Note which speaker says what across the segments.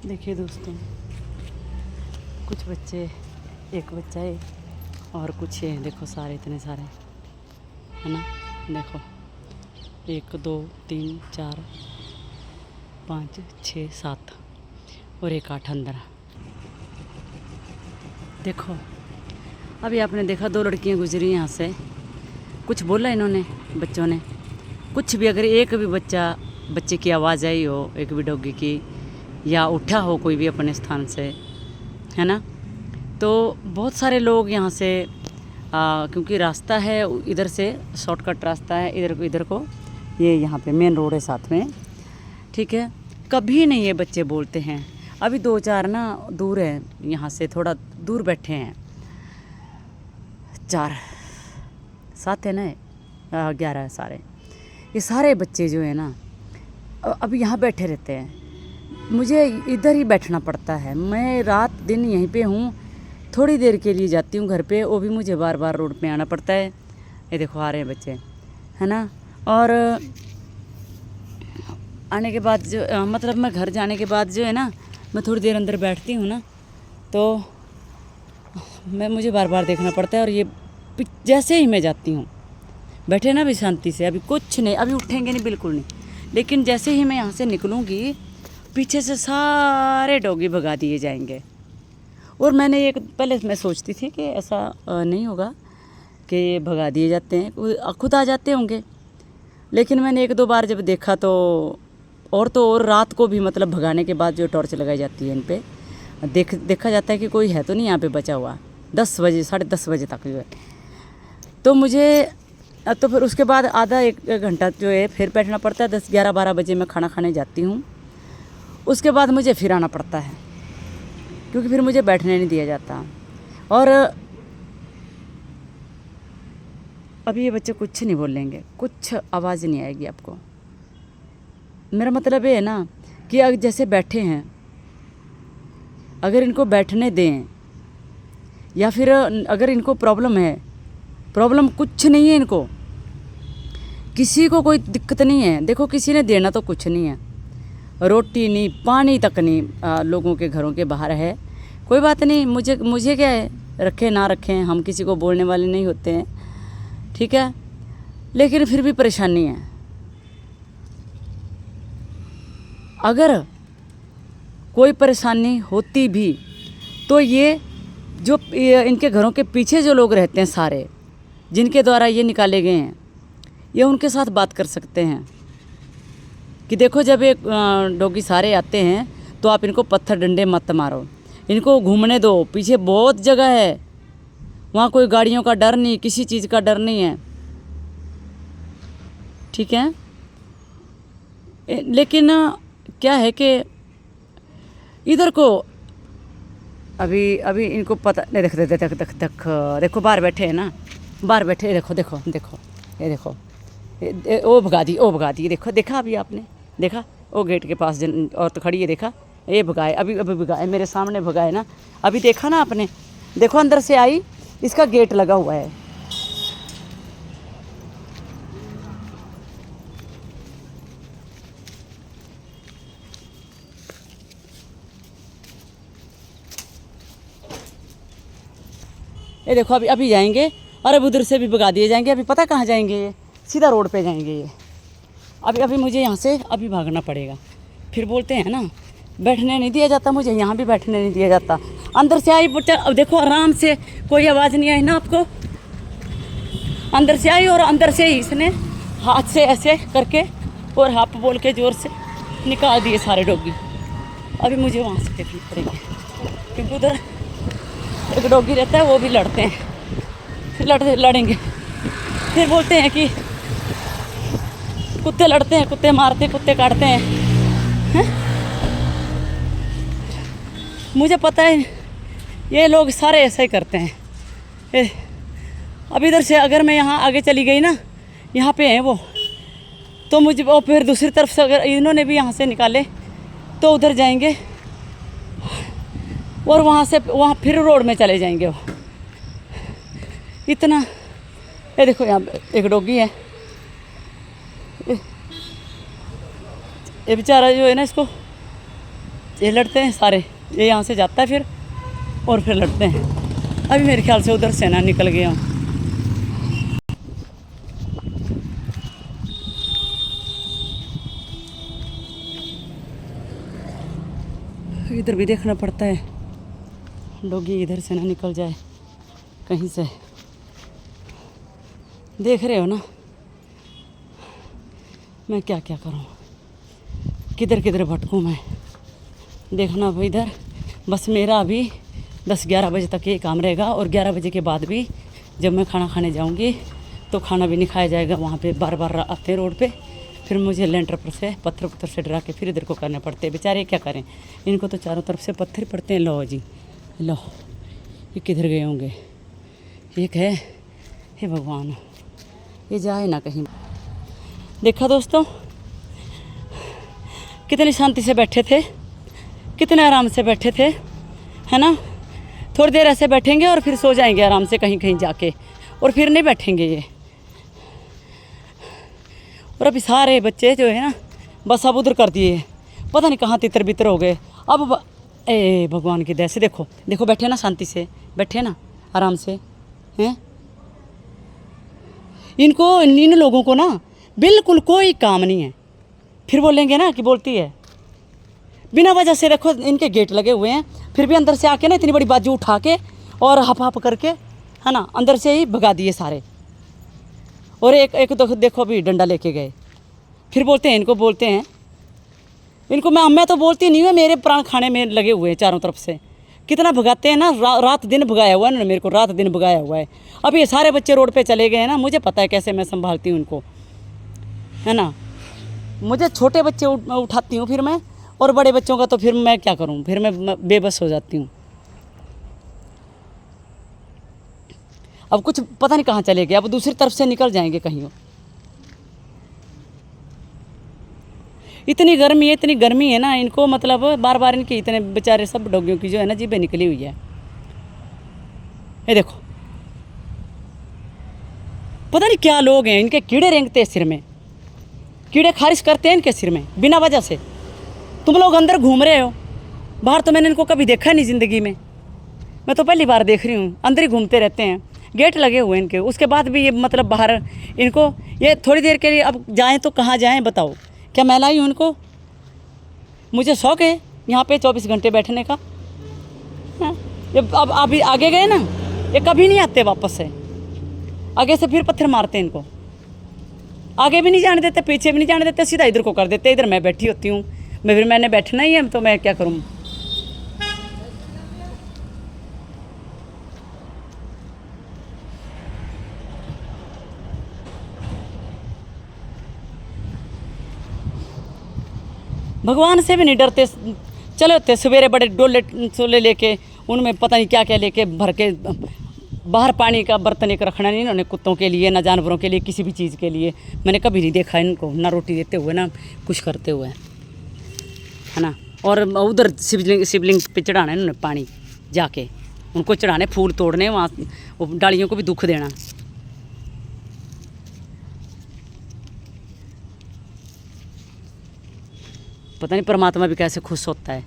Speaker 1: देखिए दोस्तों, कुछ बच्चे, एक बच्चा है और कुछ है, देखो सारे इतने सारे है ना। देखो 1 2 3 4 5 6 7 और एक 8 अंदर। देखो अभी आपने देखा 2 लड़कियां गुजरी यहाँ से, कुछ बोला इन्होंने बच्चों ने कुछ भी? अगर एक भी बच्चे की आवाज़ आई हो, एक भी डॉगी की, या उठा हो कोई भी अपने स्थान से, है ना, तो बहुत सारे लोग यहाँ से क्योंकि रास्ता है इधर से, शॉर्टकट रास्ता है इधर को, ये यहाँ पे मेन रोड है साथ में, ठीक है। कभी नहीं ये बच्चे बोलते हैं। अभी 2-4 ना दूर है, यहाँ से थोड़ा दूर बैठे हैं, 4 7 है ना, 11 सारे, ये सारे बच्चे जो है ना अभी यहाँ बैठे रहते हैं। मुझे इधर ही बैठना पड़ता है, मैं रात दिन यहीं पे हूँ, थोड़ी देर के लिए जाती हूँ घर पे, वो भी मुझे बार बार रोड पे आना पड़ता है। ये देखो आ रहे हैं बच्चे, है ना। और आने के बाद जो मतलब मैं घर जाने के बाद जो है ना, मैं थोड़ी देर अंदर बैठती हूँ ना, तो मुझे बार बार देखना पड़ता है। और ये जैसे ही मैं जाती हूँ, बैठे ना भी शांति से, अभी कुछ नहीं, अभी उठेंगे नहीं, बिल्कुल नहीं, लेकिन जैसे ही मैं यहाँ से निकलूँगी, पीछे से सारे डॉगी भगा दिए जाएंगे। और मैंने एक पहले मैं सोचती थी कि ऐसा नहीं होगा कि भगा दिए जाते हैं, खुद आ जाते होंगे, लेकिन मैंने 1-2 बार जब देखा तो और रात को भी, मतलब भगाने के बाद जो टॉर्च लगाई जाती है इन पे, देखा जाता है कि कोई है तो नहीं यहाँ पे बचा हुआ। 10 बजे 10:30 बजे तक जो है, तो मुझे तो फिर उसके बाद आधा 1 घंटा जो है फिर बैठना पड़ता है। 10-11-12 बजे मैं खाना खाने जाती हूँ, उसके बाद मुझे फिर आना पड़ता है, क्योंकि फिर मुझे बैठने नहीं दिया जाता। और अभी ये बच्चे कुछ नहीं बोलेंगे, कुछ आवाज़ नहीं आएगी आपको। मेरा मतलब ये है ना कि अगर जैसे बैठे हैं, अगर इनको बैठने दें, या फिर अगर इनको प्रॉब्लम कुछ नहीं है, इनको किसी को कोई दिक्कत नहीं है। देखो किसी ने देना तो कुछ नहीं है, रोटी नहीं, पानी तक नहीं, लोगों के घरों के बाहर है, कोई बात नहीं, मुझे क्या है, रखें ना रखें, हम किसी को बोलने वाले नहीं होते हैं, ठीक है। लेकिन फिर भी परेशानी है। अगर कोई परेशानी होती भी तो ये जो इनके घरों के पीछे जो लोग रहते हैं सारे, जिनके द्वारा ये निकाले गए हैं, ये उनके साथ बात कर सकते हैं कि देखो जब एक डॉगी सारे आते हैं तो आप इनको पत्थर डंडे मत मारो, इनको घूमने दो, पीछे बहुत जगह है, वहाँ कोई गाड़ियों का डर नहीं, किसी चीज़ का डर नहीं है, ठीक है। लेकिन क्या है कि इधर को अभी इनको पता नहीं। देखो बाहर बैठे हैं ना, बाहर बैठे, देखो ये देखो, वो भगा दी, देखा अभी आपने देखा, वो गेट के पास औरत खड़ी है, देखा, ये भगाए, अभी भगाए, मेरे सामने भगाए ना, अभी देखा ना आपने, देखो अंदर से आई, इसका गेट लगा हुआ है। ये देखो अभी जाएंगे, और अब उधर से भी भगा दिए जाएंगे। अभी पता कहाँ जाएंगे, ये सीधा रोड पे जाएंगे ये। अभी मुझे यहाँ से अभी भागना पड़ेगा। फिर बोलते हैं ना बैठने नहीं दिया जाता, मुझे यहाँ भी बैठने नहीं दिया जाता। अंदर से आई बच्चा, अब देखो आराम से, कोई आवाज़ नहीं आई ना आपको, अंदर से आई और अंदर से ही इसने हाथ से ऐसे करके और हाथ बोल के ज़ोर से निकाल दिए सारे डॉगी। अभी मुझे वहाँ से देखनी पड़ेगी, क्योंकि उधर एक डॉगी रहता है, वो भी लड़ते हैं, फिर लड़ेंगे, फिर बोलते हैं कि कुत्ते लड़ते हैं, कुत्ते मारते हैं, कुत्ते काटते हैं। मुझे पता है ये लोग सारे ऐसा ही करते हैं। अब इधर से अगर मैं यहाँ आगे चली गई ना, यहाँ पे हैं वो, तो मुझे वो फिर दूसरी तरफ से अगर इन्होंने भी यहाँ से निकाले तो उधर जाएंगे, और वहाँ फिर रोड में चले जाएंगे वो। इतना, ये देखो यहाँ एक डॉगी है, ये बेचारा जो है ना, इसको ये लड़ते हैं सारे, ये यहाँ से जाता है फिर और फिर लड़ते हैं। अभी मेरे ख्याल से उधर से ना निकल गया हूँ। इधर भी देखना पड़ता है, डॉगी इधर से ना निकल जाए कहीं से। देख रहे हो ना मैं क्या क्या करूँ, किधर किधर भटकूँ मैं। देखना भाई इधर, बस मेरा अभी 10-11 बजे तक ये काम रहेगा। और 11 बजे के बाद भी जब मैं खाना खाने जाऊँगी तो खाना भी नहीं खाया जाएगा। वहाँ पे बार बार आते हैं रोड पे, फिर मुझे लेंटर पर से पत्थर से डरा के फिर इधर को करने पड़ते हैं। बेचारे क्या करें, इनको तो चारों तरफ से पत्थर पड़ते हैं। लो जी लो, ये किधर गए होंगे। एक है, हे भगवान, ये जाए ना कहीं। देखा दोस्तों कितनी शांति से बैठे थे, कितने आराम से बैठे थे, है ना। थोड़ी देर ऐसे बैठेंगे और फिर सो जाएंगे आराम से कहीं कहीं जाके, और फिर नहीं बैठेंगे ये। और अभी सारे बच्चे जो है ना बस अब उधर कर दिए, पता नहीं कहाँ तितर बितर हो गए। अब ए भगवान की दया से देखो देखो, बैठे ना शांति से, बैठे ना आराम से हैं। इनको इन लोगों को ना बिल्कुल कोई काम नहीं है। फिर बोलेंगे ना कि बोलती है बिना वजह से। देखो इनके गेट लगे हुए हैं, फिर भी अंदर से आके ना इतनी बड़ी बाजू उठा के और हप हप करके, है ना, अंदर से ही भगा दिए सारे। और एक तो देखो अभी डंडा लेके गए, फिर बोलते हैं इनको, बोलते हैं इनको। मैं तो बोलती नहीं हूँ, मेरे प्राण खाने में लगे हुए हैं चारों तरफ से। कितना भगाते हैं ना, रात दिन भगाया हुआ है ना, मेरे को रात दिन भगाया हुआ है। अब ये सारे बच्चे रोड पे चले गए हैं ना, मुझे पता है कैसे मैं संभालती हूँ उनको, है ना। मुझे छोटे बच्चे उठाती हूँ फिर मैं, और बड़े बच्चों का तो फिर मैं क्या करूँ, फिर मैं बेबस हो जाती हूँ। अब कुछ पता नहीं कहाँ चले गए, अब दूसरी तरफ से निकल जाएंगे कहीं। इतनी गर्मी है ना इनको, मतलब बार बार इनके इतने बेचारे सब डॉगियों की जो है ना जीभें निकली हुई है। ये देखो पता नहीं क्या लोग हैं, इनके कीड़े रेंगते हैं सिर में, कीड़े खारिश करते हैं इनके सिर में बिना वजह से। तुम लोग अंदर घूम रहे हो, बाहर तो मैंने इनको कभी देखा नहीं ज़िंदगी में, मैं तो पहली बार देख रही हूँ। अंदर ही घूमते रहते हैं, गेट लगे हुए हैं इनके, उसके बाद भी ये मतलब बाहर इनको ये थोड़ी देर के लिए अब जाएं तो कहाँ जाएं बताओ। क्या मैं लाई हूँ इनको, मुझे शौक़ है यहाँ पे 24 घंटे बैठने का। हाँ, ये अब अभी आगे गए ना, ये कभी नहीं आते वापस से, आगे से फिर पत्थर मारते हैं इनको। आगे भी नहीं जाने देते, पीछे भी नहीं जाने देते, सीधा इधर को कर देते। इधर मैं बैठी होती हूँ, मैंने बैठना ही है, तो मैं क्या करूँ। भगवान से भी नहीं डरते। चले होते सवेरे बड़े डोले सोले लेके, उनमें पता नहीं क्या क्या लेके भर के, बाहर पानी का बर्तन एक रखना नहीं इन्होंने, कुत्तों के लिए ना जानवरों के लिए, किसी भी चीज़ के लिए। मैंने कभी नहीं देखा इनको ना रोटी देते हुए ना कुछ करते हुए, है ना। और उधर शिवलिंग पे चढ़ाना इन्होंने पानी, जाके उनको चढ़ाने, फूल तोड़ने, वहाँ डालियों को भी दुख देना। पता नहीं परमात्मा भी कैसे खुश होता है,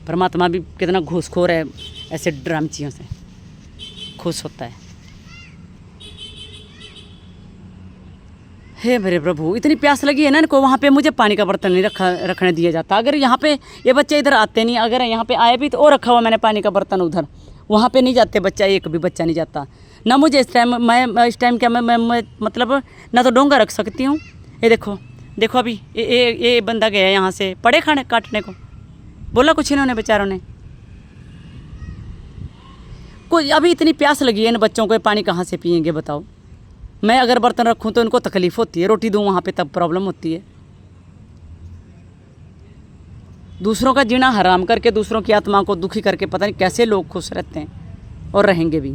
Speaker 1: परमात्मा भी कितना घूसखोर है, ऐसे ड्रामचियों से खुश होता है। हे मेरे प्रभु, इतनी प्यास लगी है ना इनको, वहाँ पे मुझे पानी का बर्तन नहीं रखने दिया जाता। अगर यहाँ पे ये बच्चे इधर आते नहीं, अगर यहाँ पे आए भी तो और रखा हुआ मैंने पानी का बर्तन उधर, वहाँ पे नहीं जाते बच्चा, एक भी बच्चा नहीं जाता ना। मुझे इस टाइम इस टाइम क्या मैं मतलब ना तो डोंगा रख सकती हूँ। ये देखो अभी ये बंदा गया यहाँ से पड़े खाने काटने को, बोला कुछ इन्होंने बेचारों ने। कोई अभी इतनी प्यास लगी है इन बच्चों को, पानी कहाँ से पियेंगे बताओ। मैं अगर बर्तन रखूँ तो इनको तकलीफ़ होती है, रोटी दूँ वहाँ पे तब प्रॉब्लम होती है। दूसरों का जीना हराम करके, दूसरों की आत्मा को दुखी करके, पता नहीं कैसे लोग खुश रहते हैं और रहेंगे भी।